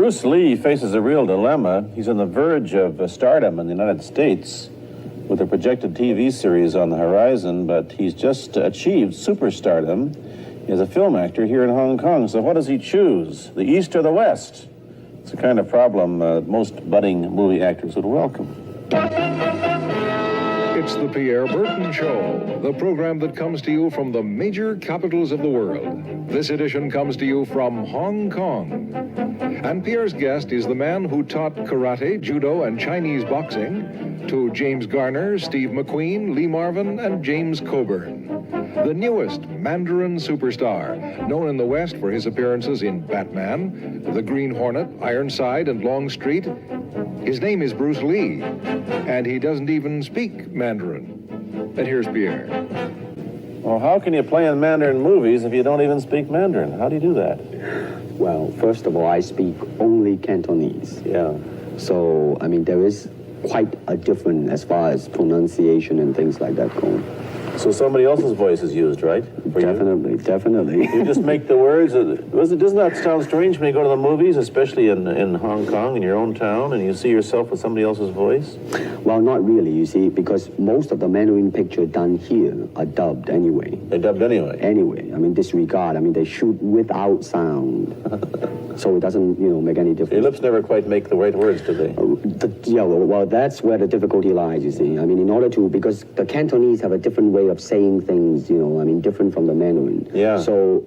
Bruce Lee faces a real dilemma. He's on the verge of stardom in the United States with a projected TV series on the horizon, but he's just achieved superstardom as a film actor here in Hong Kong. So what does he choose, the East or the West? It's the kind of problem most budding movie actors would welcome. It's the Pierre Berton Show, the program that comes to you from the major capitals of the world. This edition comes to you from Hong Kong. And Pierre's guest is the man who taught karate, judo, and Chinese boxing to James Garner, Steve McQueen, Lee Marvin, and James Coburn. The newest Mandarin superstar, known in the West for his appearances in Batman, The Green Hornet, Ironside, and Longstreet. His name is Bruce Lee, and he doesn't even speak Mandarin. And here's Pierre. Well, how can you play in Mandarin movies if you don't even speak Mandarin? How do you do that? Well, first of all, I speak only Cantonese. Yeah. So, I mean, there is quite a difference as far as pronunciation and things like that go. So somebody else's voice is used, right? Definitely, definitely. You just make the words. Doesn't that sound strange when you go to the movies, especially in Hong Kong, in your own town, and you see yourself with somebody else's voice? Well, not really, you see, because most of the Mandarin pictures done here are dubbed anyway. They're dubbed anyway? Anyway, I mean, disregard. I mean, they shoot without sound. So it doesn't, make any difference. Your lips never quite make the right words, do they? Well, that's where the difficulty lies, you see. I mean, in order to, because the Cantonese have a different way of saying things, different from the Mandarin. Yeah. So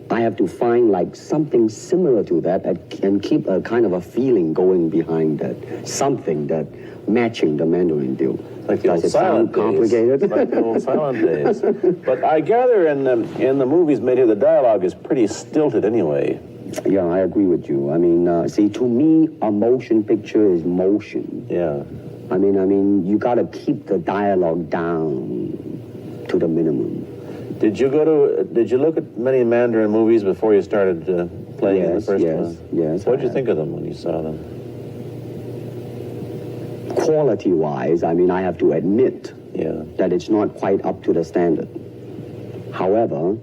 I have to find like something similar to that and keep a kind of a feeling going behind that, something that matching the Mandarin deal. Like the old silent complicated? Like the old silent days. But I gather in the movies made here, the dialogue is pretty stilted anyway. Yeah, I agree with you. I mean, see, to me, a motion picture is motion. Yeah. I mean, you got to keep the dialogue down to the minimum. Did you look at many Mandarin movies before you started playing in the first one? Yes. What did you think of them when you saw them? Quality-wise, I mean, I have to admit that it's not quite up to the standard. However,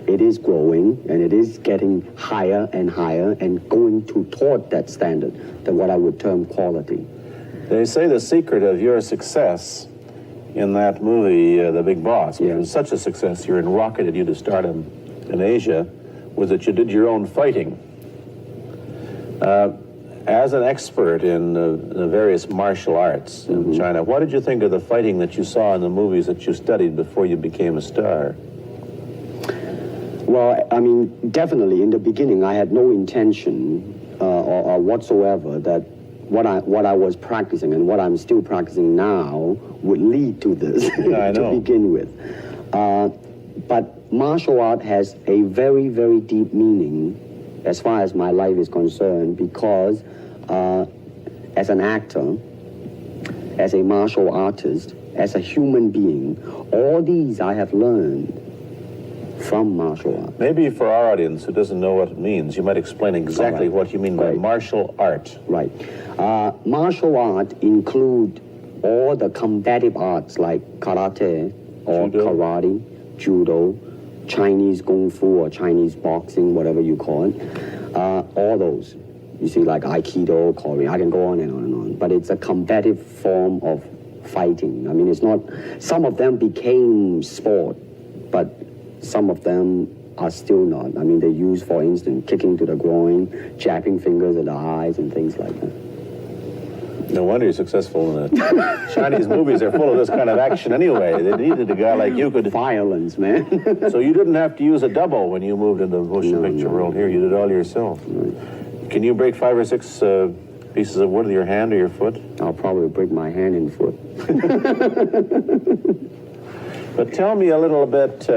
it is growing, and it is getting higher and higher and going toward that standard, that what I would term quality. They say the secret of your success in that movie, The Big Boss, which was such a success here and rocketed you to stardom in Asia, was that you did your own fighting. As an expert in the various martial arts in China, what did you think of the fighting that you saw in the movies that you studied before you became a star? Well, I mean, definitely in the beginning, I had no intention or whatsoever that what I was practicing and what I'm still practicing now would lead to this to begin with. But martial art has a very, very deep meaning as far as my life is concerned, because as an actor, as a martial artist, as a human being, all these I have learned from martial art. Maybe for our audience who doesn't know what it means, you might explain exactly what you mean by martial art. Right. Martial art include all the combative arts like karate or karate, judo, Chinese kung fu or Chinese boxing, whatever you call it. All those. You see, like Aikido, Korean, I can go on and on and on. But it's a combative form of fighting. I mean, it's not, some of them became sport, but some of them are still not. I mean, they use, for instance, kicking to the groin, jabbing fingers at the eyes, and things like that. No wonder you're successful in it. Chinese movies are full of this kind of action anyway. They needed a guy like you could... Violence, man. So you didn't have to use a double when you moved into the motion picture world here. You did it all yourself. Right. Can you break 5 or 6 pieces of wood with your hand or your foot? I'll probably break my hand and foot. But tell me a little bit...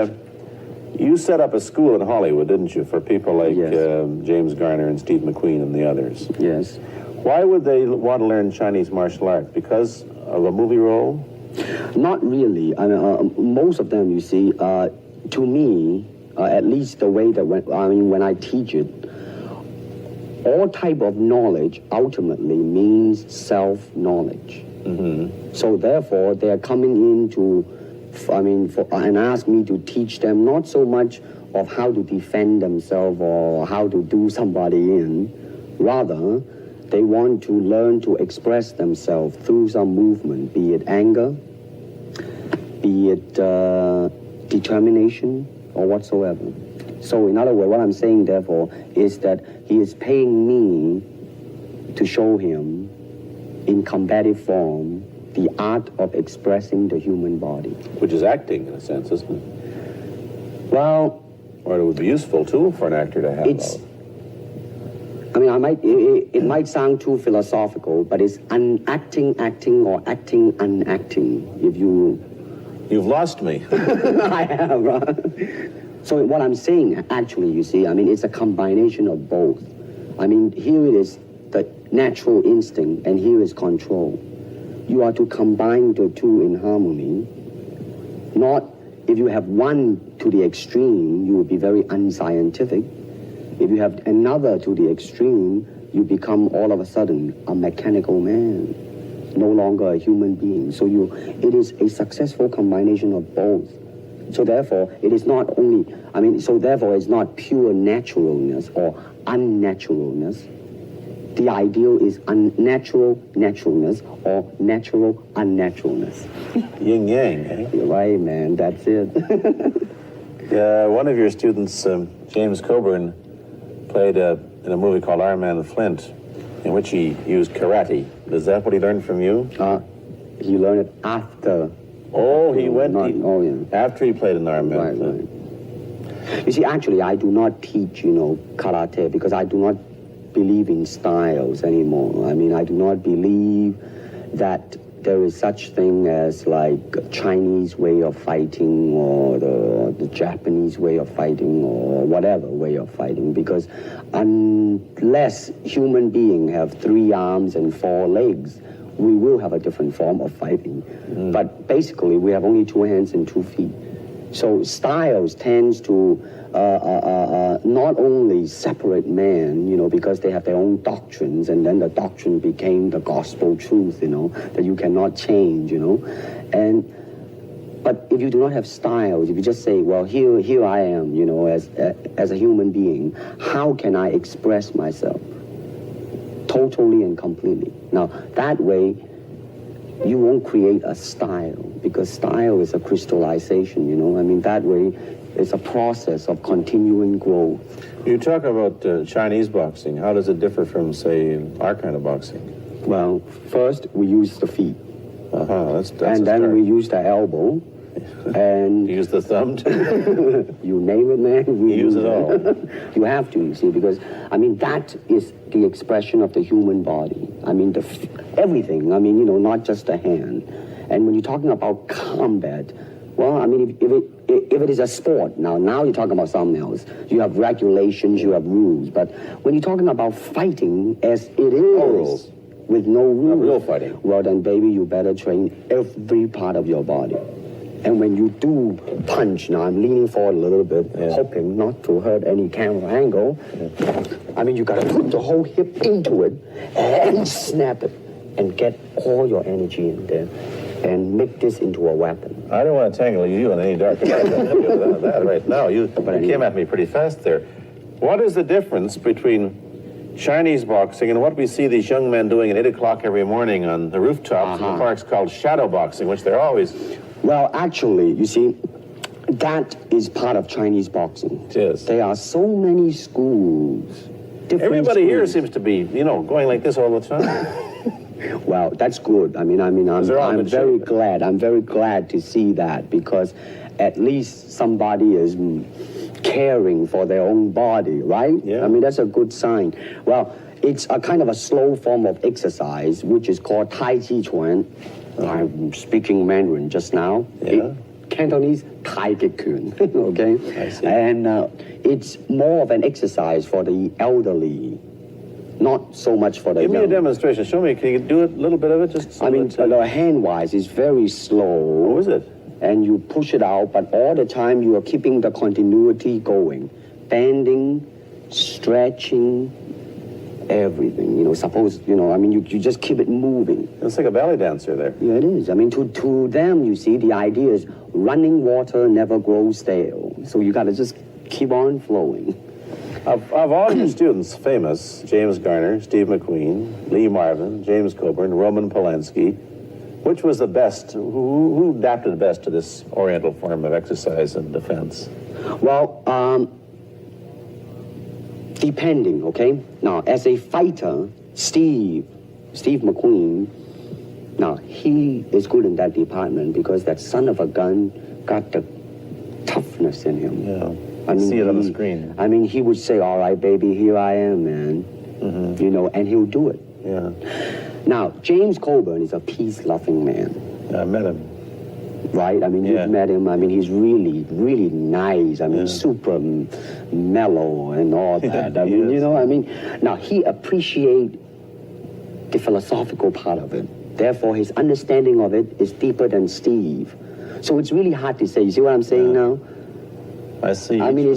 you set up a school in Hollywood, didn't you, for people like James Garner and Steve McQueen and the others? Yes. Why would they want to learn Chinese martial arts? Because of a movie role? Not really. I mean, most of them, you see, to me, at least the way that when I teach it, all type of knowledge ultimately means self-knowledge. So therefore, they are coming in to, and ask me to teach them not so much of how to defend themselves or how to do somebody in, Rather, they want to learn to express themselves through some movement, be it anger, be it determination, or whatsoever. So in other words, what I'm saying, therefore, is that he is paying me to show him in combative form the art of expressing the human body. Which is acting, in a sense, isn't it? Well, or it would be useful, too, for an actor to have it's... those. I mean, it might sound too philosophical, but it's unacting, acting, or acting, unacting, if you... You've lost me. I have, right? So what I'm saying, actually, you see, I mean, it's a combination of both. I mean, here it is the natural instinct, and here is control. You are to combine the two in harmony. Not, if you have one to the extreme, you will be very unscientific. If you have another to the extreme, you become all of a sudden a mechanical man, no longer a human being. So it is a successful combination of both. So therefore, it is not only, so therefore it's not pure naturalness or unnaturalness. The ideal is unnatural naturalness or natural unnaturalness. Yin yang, eh? You're right, man, that's it. One of your students, James Coburn, played in a movie called Iron Man Flint, in which he used karate. Is that what he learned from you? He learned it after. Oh, he went... yeah. After he played in Iron Man Flint. Right. You see, actually, I do not teach, karate, because I do not believe in styles anymore. I mean, I do not believe that there is such thing as like Chinese way of fighting or the Japanese way of fighting or whatever way of fighting, because unless human beings have 3 arms and 4 legs, we will have a different form of fighting. But basically, we have only 2 hands and 2 feet. So styles tends to not only separate man, because they have their own doctrines, and then the doctrine became the gospel truth, that you cannot change, But if you do not have styles, if you just say, well, here I am, as a human being, how can I express myself totally and completely? Now, that way, you won't create a style, because style is a crystallization, that way, it's a process of continuing growth. You talk about Chinese boxing. How does it differ from, say, our kind of boxing? Well, first, we use the feet. That's and then we use the elbow. And you use the thumb too? You name it, man. We use it all. You have to, you see, because, that is the expression of the human body. Everything, not just the hand. And when you're talking about combat, well, if it is a sport, now you're talking about something else. You have regulations, you have rules. But when you're talking about fighting as it is, no rules. With no rules. Real fighting. Well, then, baby, you better train every part of your body. And when you do punch, now I'm leaning forward a little bit, hoping not to hurt any camera angle. You got to put the whole hip into it and snap it and get all your energy in there and make this into a weapon. I don't want to tangle you in any dark that right now. You came at me pretty fast there. What is the difference between Chinese boxing and what we see these young men doing at 8 o'clock every morning on the rooftops in the parks called shadow boxing, which they're always... Well, actually, you see, that is part of Chinese boxing. It is. There are so many schools. Everybody here seems to be, going like this all the time. Well, that's good. I'm very glad. I'm very glad to see that, because at least somebody is caring for their own body, right? Yeah. That's a good sign. Well, it's a kind of a slow form of exercise, which is called Tai Chi Chuan. I'm speaking Mandarin just now. Yeah. Cantonese, Tai Chi Kun, okay? I see. And it's more of an exercise for the elderly, not so much for the Give young. me a demonstration. Show me. Can you do it, a little bit of it? Just the hand-wise is very slow. Oh, is it? And you push it out, but all the time you are keeping the continuity going. Bending, stretching, everything. You just keep it moving. It's like a ballet dancer there. Yeah, it is. To them, you see, the idea is running water never grows stale. So you got to just keep on flowing. Of all your students, famous, James Garner, Steve McQueen, Lee Marvin, James Coburn, Roman Polanski, which was the best? Who adapted best to this Oriental form of exercise and defense? Well, depending, okay? Now, as a fighter, Steve McQueen, now, he is good in that department because that son of a gun got the toughness in him. Yeah, see it on the screen. I mean, he would say, all right, baby, here I am, man. You know, and he'll do it. Yeah. Now, James Coburn is a peace-loving man. I met him. Right? I mean, you've met him. I mean, he's really, really nice. I mean, super mellow and all that. I mean, you know, I mean, now he appreciates the philosophical part of it. Therefore, his understanding of it is deeper than Steve. So it's really hard to say. You see what I'm saying now? I see. I mean,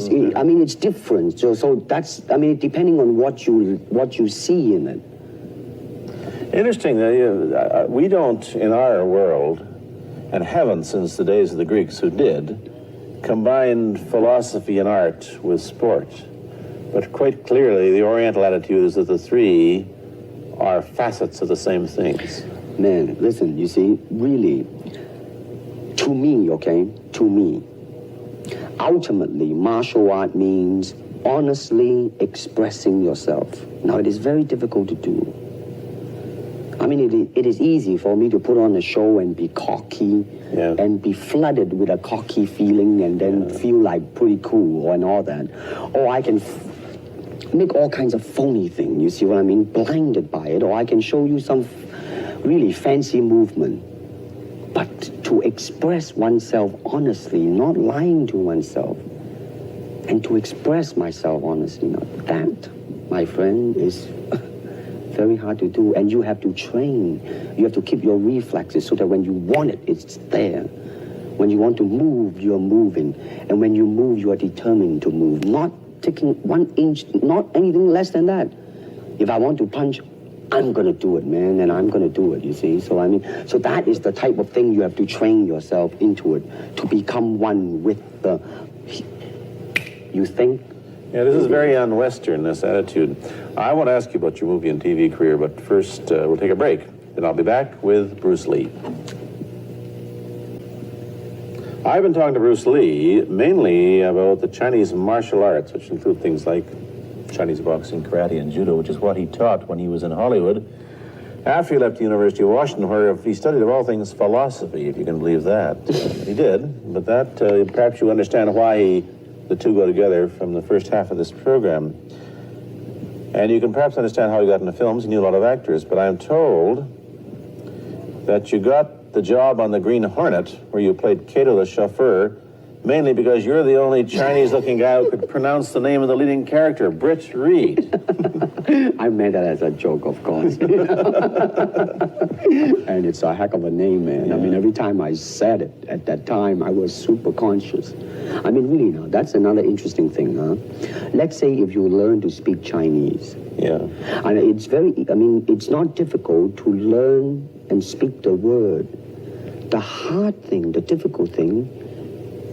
it's different. So that's, I mean, depending on what you see in it. Interesting that we don't, in our world, and haven't since the days of the Greeks who did, combine philosophy and art with sport. But quite clearly, the Oriental attitude is that the three are facets of the same things. Man, listen, you see, really, to me, okay, to me, ultimately, martial art means honestly expressing yourself. Now, it is very difficult to do. I mean, it is easy for me to put on a show and be cocky and be flooded with a cocky feeling and then feel like pretty cool and all that. Or I can make all kinds of phony things, you see what I mean? Blinded by it. Or I can show you some really fancy movement. But to express oneself honestly, not lying to oneself, and to express myself honestly, now that, my friend, is very hard to do. And you have to train. You have to keep your reflexes so that when you want it, it's there. When you want to move, you're moving. And when you move, you are determined to move. Not taking 1 inch, not anything less than that. If I want to punch, I'm going to do it, man, and I'm going to do it, you see? So, I mean, so that is the type of thing you have to train yourself into it, to become one with the, you think? Yeah, this is very un-Western, this attitude. I want to ask you about your movie and TV career, but first we'll take a break. Then I'll be back with Bruce Lee. I've been talking to Bruce Lee mainly about the Chinese martial arts, which include things like Chinese boxing, karate, and judo, which is what he taught when he was in Hollywood. After he left the University of Washington, where he studied, of all things, philosophy, if you can believe that. He did, but that, perhaps you understand why the two go together from the first half of this program. And you can perhaps understand how he got into films. He knew a lot of actors, but I'm told that you got the job on the Green Hornet, where you played Kato the chauffeur, mainly because you're the only Chinese-looking guy who could pronounce the name of the leading character, Britt Reed. I meant that as a joke, of course. And it's a heck of a name, man. I mean, every time I said it at that time, I was super conscious. I mean, really, now, that's another interesting thing, huh? Let's say if you learn to speak Chinese. Yeah. And it's it's not difficult to learn and speak the word. The hard thing, the difficult thing,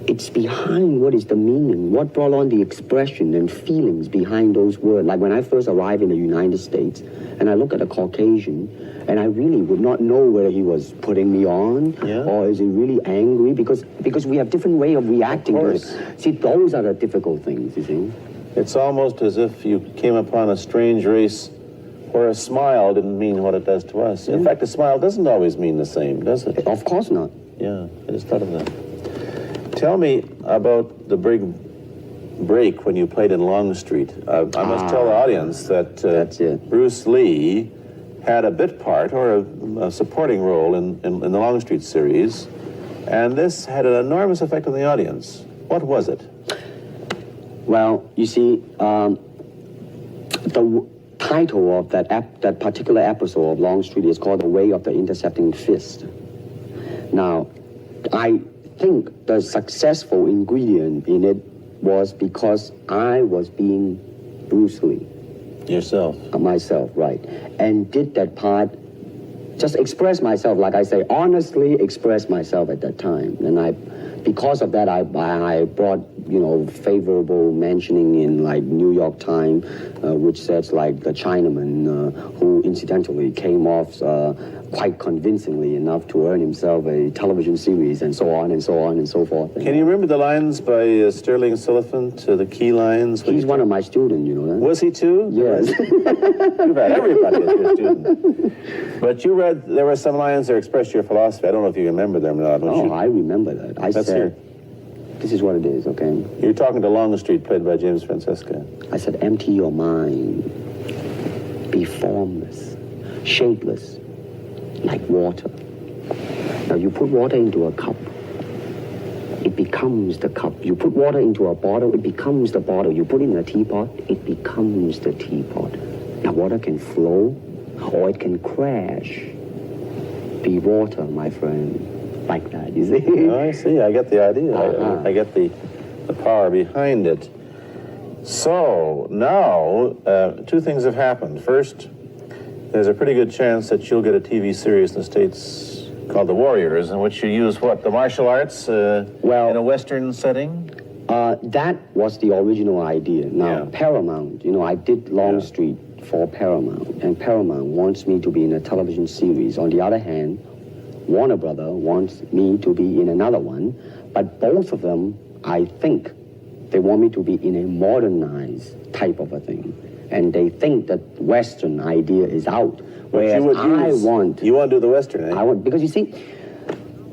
it's behind what is the meaning, what brought on the expression and feelings behind those words. Like when I first arrived in the United States, and I look at a Caucasian, and I really would not know whether he was putting me on, or is he really angry, because we have different way of reacting to it. See, those are the difficult things, you see. It's almost as if you came upon a strange race where a smile didn't mean what it does to us. In fact, a smile doesn't always mean the same, does it? Of course not. Yeah, I just thought of that. Tell me about the big break when you played in Longstreet. I must tell the audience that Bruce Lee had a bit part or a supporting role in the Longstreet series, and this had an enormous effect on the audience. What was it? Well, you see, the title of that particular episode of Longstreet is called The Way of the Intercepting Fist. Now, I think the successful ingredient in it was because I was being Bruce Lee. Yourself? Myself, right. And did that part, just express myself, like I say, honestly express myself at that time. And because of that, I brought favorable mentioning in like New York Times, which says like the Chinaman who incidentally came off quite convincingly enough to earn himself a television series and so on and so on and so forth. Can you remember the lines by Sterling Sullivan, the key lines? He's one of my students, you know that? Was he too? Yes. You've had everybody as your student. But you read, there were some lines that expressed your philosophy. I don't know if you remember them or not. Oh, I remember that. I Let's said, hear. this is what it is, okay? You're talking to Longstreet, played by James Francesca. I said, empty your mind. Be formless, shapeless, like water. Now you put water into a cup, it becomes the cup. You put water into a bottle, it becomes the bottle. You put it in a teapot, it becomes the teapot. Now water can flow or it can crash. Be water, my friend. Like that, you see? Oh, I see. I get the idea. I get the power behind it. So now, two things have happened. First, there's a pretty good chance that you'll get a TV series in the States called The Warriors, in which you use what, the martial arts in a Western setting? That was the original idea. Now, Paramount, I did Longstreet for Paramount, and Paramount wants me to be in a television series. On the other hand, Warner Brother wants me to be in another one, but both of them, I think, they want me to be in a modernized type of a thing. And they think that Western idea is out. Whereas You want to do the Western, eh? I want, because you see,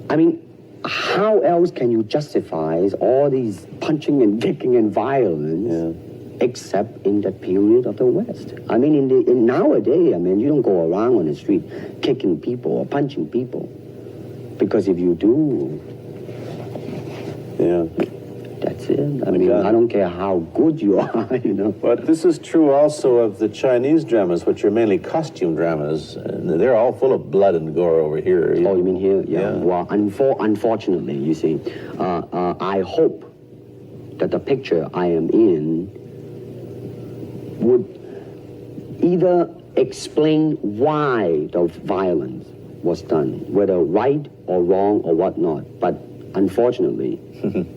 I mean, how else can you justify all these punching and kicking and violence except in the period of the West? I mean, in nowadays, I mean, you don't go around on the street kicking people or punching people. Because if you do, that's it. I mean, I don't care how good you are, But this is true also of the Chinese dramas, which are mainly costume dramas. And they're all full of blood and gore over here. Oh, you mean here? Yeah. Well, unfortunately, you see, I hope that the picture I am in would either explain why the violence was done, whether right or wrong or whatnot. But unfortunately,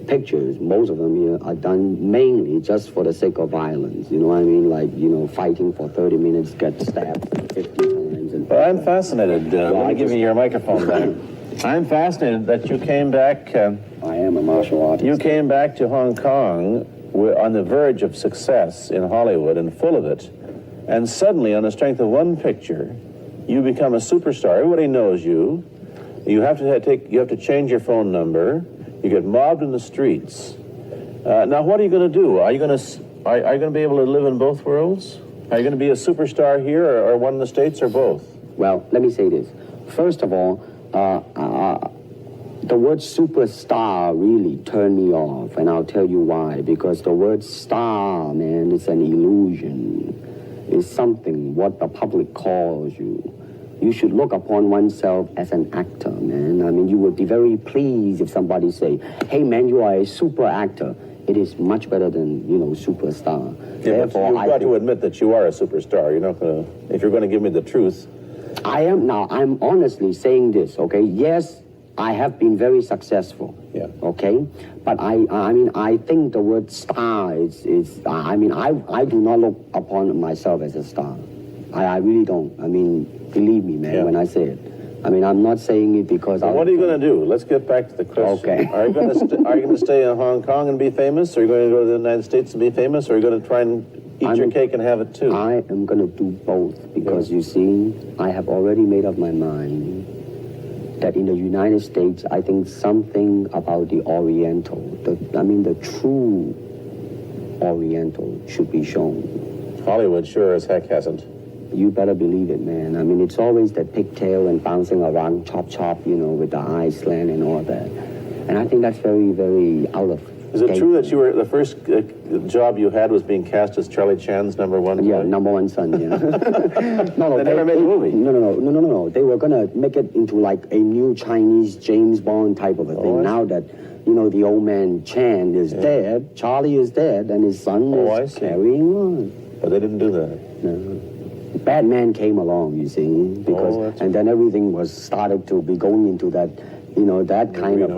pictures, most of them here, are done mainly just for the sake of violence. You know what I mean? Like, fighting for 30 minutes, get stabbed 50 times. And well, I'm fascinated. Let me give you your microphone back. I'm fascinated that you came back. I am a martial artist. You came back to Hong Kong on the verge of success in Hollywood and full of it. And suddenly, on the strength of one picture, you become a superstar. Everybody knows you. You have to change your phone number. You get mobbed in the streets. Now, what are you going to do? Are you going to be able to live in both worlds? Are you going to be a superstar here, or one in the States, or both? Well, let me say this. First of all, the word superstar really turned me off, and I'll tell you why. Because the word star, man, is an illusion. It's something what the public calls you. You should look upon oneself as an actor, man. I mean, you would be very pleased if somebody say, hey, man, you are a super actor. It is much better than, superstar. Yeah, therefore, you've got to admit that you are a superstar. You're not going to, if you're going to give me the truth. I am now. I'm honestly saying this, okay? Yes, I have been very successful. Yeah. Okay? But I think the word star is I do not look upon myself as a star. I really don't. I mean, believe me, man, when I say it. I mean, I'm not saying it because what are you going to do? Let's get back to the question. Okay. Are you going to stay in Hong Kong and be famous? Or are you going to go to the United States and be famous? Or are you going to try and eat your cake and have it too? I am going to do both because, you see, I have already made up my mind that in the United States, I think something about the Oriental, the true Oriental should be shown. Hollywood sure as heck hasn't. You better believe it, man. I mean, it's always that pigtail and bouncing around, chop, with the eyes slant and all that. And I think that's very, very out of... Is it true that you were, the first job you had was being cast as Charlie Chan's number one? Yeah, number one son, yeah. No, they never made a movie. No. They were going to make it into like a new Chinese James Bond type of a thing. Now that, the old man Chan is dead, Charlie is dead, and his son is carrying on. But they didn't do that. No. Batman came along, you see, because and then everything was started to be going into that, that kind of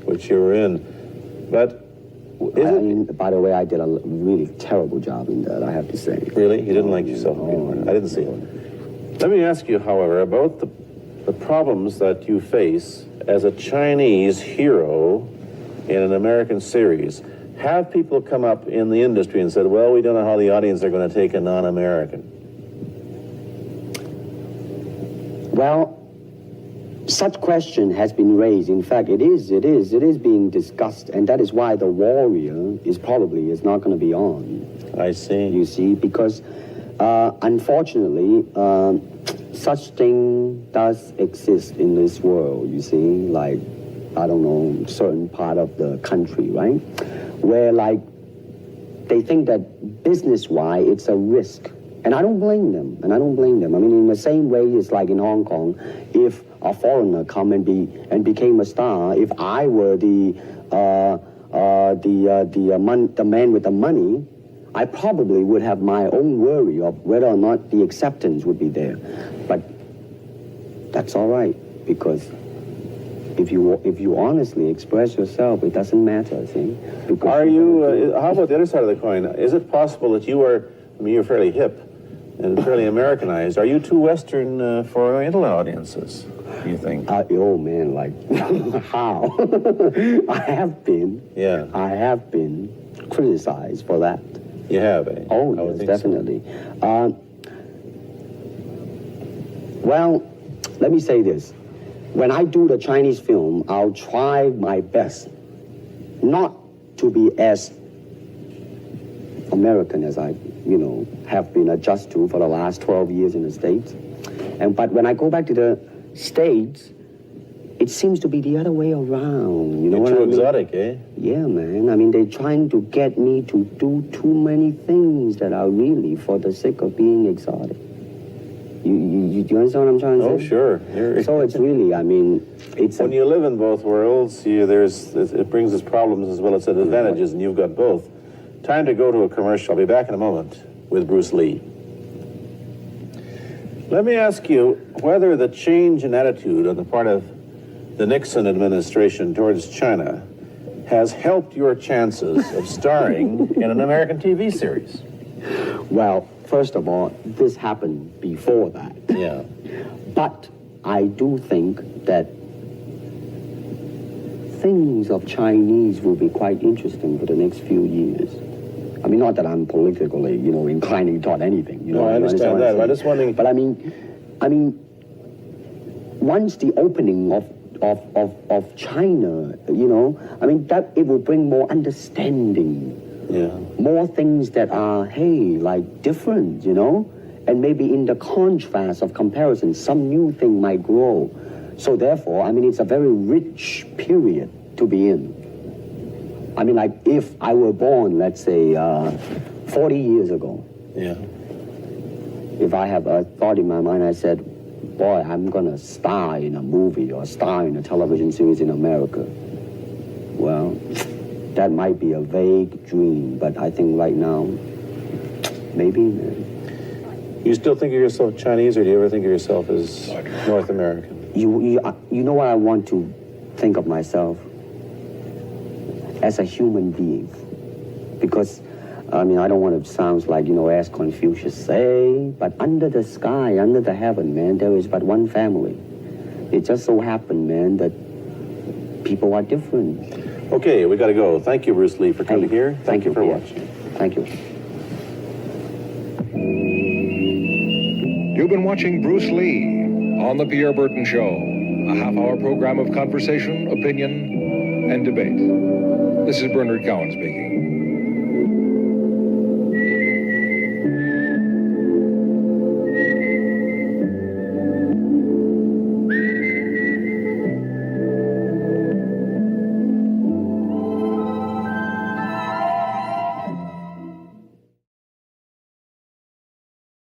which you were in. But By the way, I did a really terrible job in that, I have to say. Really? You didn't like yourself? I didn't see it. Let me ask you, however, about the problems that you face as a Chinese hero in an American series. Have people come up in the industry and said, well, we don't know how the audience are going to take a non-American? Well, such question has been raised. In fact, it is being discussed, and that is why The Warrior is not going to be on. I see. You see, because unfortunately, such thing does exist in this world, you see, like, I don't know, certain part of the country, right? Where, like, they think that business-wise, it's a risk. And I don't blame them, I mean, in the same way, it's like in Hong Kong, if a foreigner come and became a star, if I were the man with the money, I probably would have my own worry of whether or not the acceptance would be there. But that's all right, because if you honestly express yourself, it doesn't matter, see? Because are you, how about the other side of the coin? Is it possible that you are, I mean, you're fairly hip and fairly Americanized. Are you too Western for Oriental audiences, do you think? Oh, man, like, how? I have been criticized for that. You have, eh? Oh, yes, definitely. So. Well, let me say this. When I do the Chinese film, I'll try my best not to be as American as I, have been adjusted to for the last 12 years in the States. But when I go back to the States, it seems to be the other way around. You know what I mean? Too exotic, eh? Yeah, man. I mean, they're trying to get me to do too many things that are really for the sake of being exotic. You understand what I'm trying to say? Oh, sure. So it's really, I mean, it's... When you live in both worlds, it brings us problems as well as advantages, and you've got both. Time to go to a commercial. I'll be back in a moment with Bruce Lee. Let me ask you whether the change in attitude on the part of the Nixon administration towards China has helped your chances of starring in an American TV series. Well, first of all, this happened before that. Yeah. But I do think that things of Chinese will be quite interesting for the next few years. I mean, not that I'm politically, inclining toward anything. No, I understand that. I'm just wondering. But I mean, once the opening of China, that it will bring more understanding. Yeah. More things that are, like different, and maybe in the contrast of comparison, some new thing might grow. So therefore, I mean, it's a very rich period to be in. I mean, like, if I were born, let's say, 40 years ago. Yeah. If I have a thought in my mind, I said, boy, I'm gonna star in a movie or star in a television series in America. Well, that might be a vague dream, but I think right now, maybe. You still think of yourself Chinese, or do you ever think of yourself as North American? You know what I want to think of myself? As a human being. Because, I mean, I don't want to sound like, as Confucius say, but under the sky, under the heaven, man, there is but one family. It just so happened, man, that people are different. Okay, we got to go. Thank you, Bruce Lee, for coming here. Thank you for Pierre. watching. Thank you. You've been watching Bruce Lee on The Pierre Berton Show, a half-hour program of conversation, opinion, and debate. This is Bernard Cowan speaking.